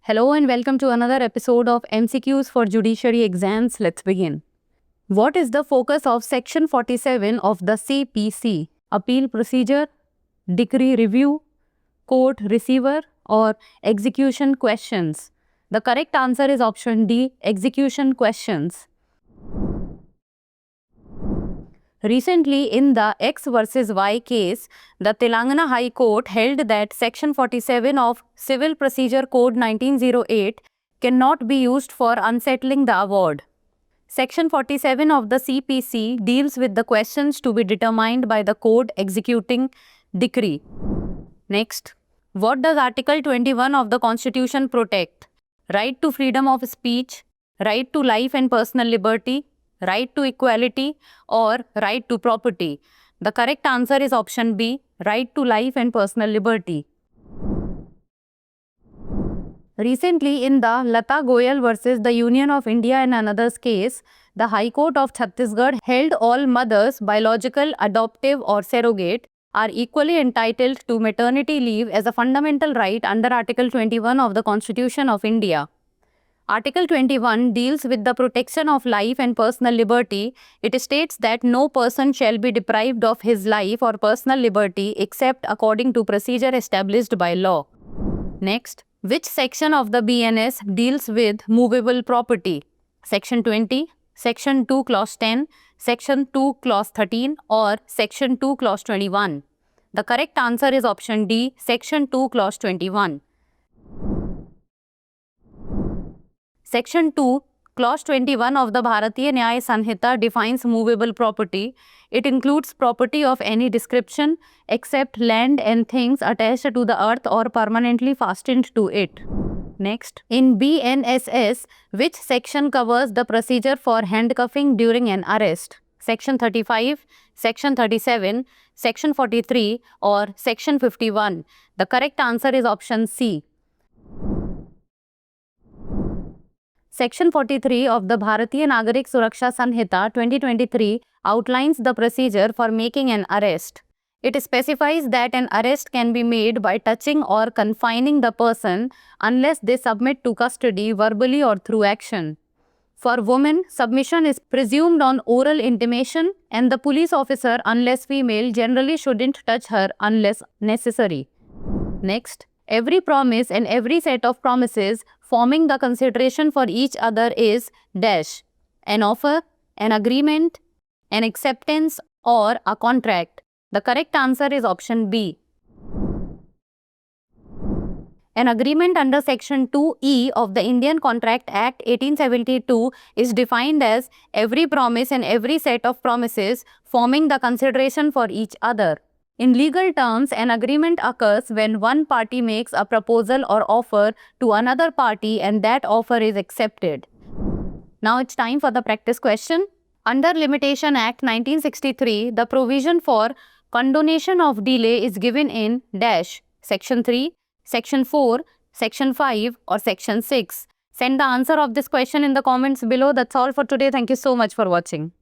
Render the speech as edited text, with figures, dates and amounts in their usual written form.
Hello and welcome to another episode of MCQs for Judiciary Exams. Let's begin. What is the focus of Section 47 of the CPC? Appeal procedure, decree review, court receiver, or execution questions? The correct answer is option D, execution questions. Recently, in the X versus Y case, the Telangana High Court held that Section 47 of Civil Procedure Code 1908 cannot be used for unsettling the award. Section 47 of the CPC deals with the questions to be determined by the court executing decree. Next, what does Article 21 of the Constitution protect? Right to freedom of speech, right to life and personal liberty, right to equality, or right to property? The correct answer is option B, right to life and personal liberty. Recently, in the Lata Goyal versus the Union of India and another's case, the High Court of Chhattisgarh held all mothers, biological, adoptive, or surrogate, are equally entitled to maternity leave as a fundamental right under Article 21 of the Constitution of India. Article 21 deals with the protection of life and personal liberty. It states that no person shall be deprived of his life or personal liberty except according to procedure established by law. Next, which section of the BNS deals with movable property? Section 20, Section 2 Clause 10, Section 2 Clause 13, or Section 2 Clause 21? The correct answer is option D, Section 2 Clause 21. Section 2, Clause 21 of the Bharatiya Nyaya Sanhita defines movable property. It includes property of any description except land and things attached to the earth or permanently fastened to it. Next, in BNSS, which section covers the procedure for handcuffing during an arrest? Section 35, Section 37, Section 43, or Section 51? The correct answer is option C. Section 43 of the Bharatiya Nagarik Suraksha Sanhita 2023 outlines the procedure for making an arrest. It specifies that an arrest can be made by touching or confining the person unless they submit to custody verbally or through action. For women, submission is presumed on oral intimation, and the police officer, unless female, generally shouldn't touch her unless necessary. Next, every promise and every set of promises forming the consideration for each other is dash, an offer, an agreement, an acceptance, or a contract. The correct answer is option B. An agreement under Section 2E of the Indian Contract Act 1872 is defined as every promise and every set of promises forming the consideration for each other. In legal terms, an agreement occurs when one party makes a proposal or offer to another party and that offer is accepted. Now it's time for the practice question. Under Limitation Act 1963, the provision for condonation of delay is given in dash, Section 3, Section 4, Section 5, or Section 6. Send the answer of this question in the comments below. That's all for today. Thank you so much for watching.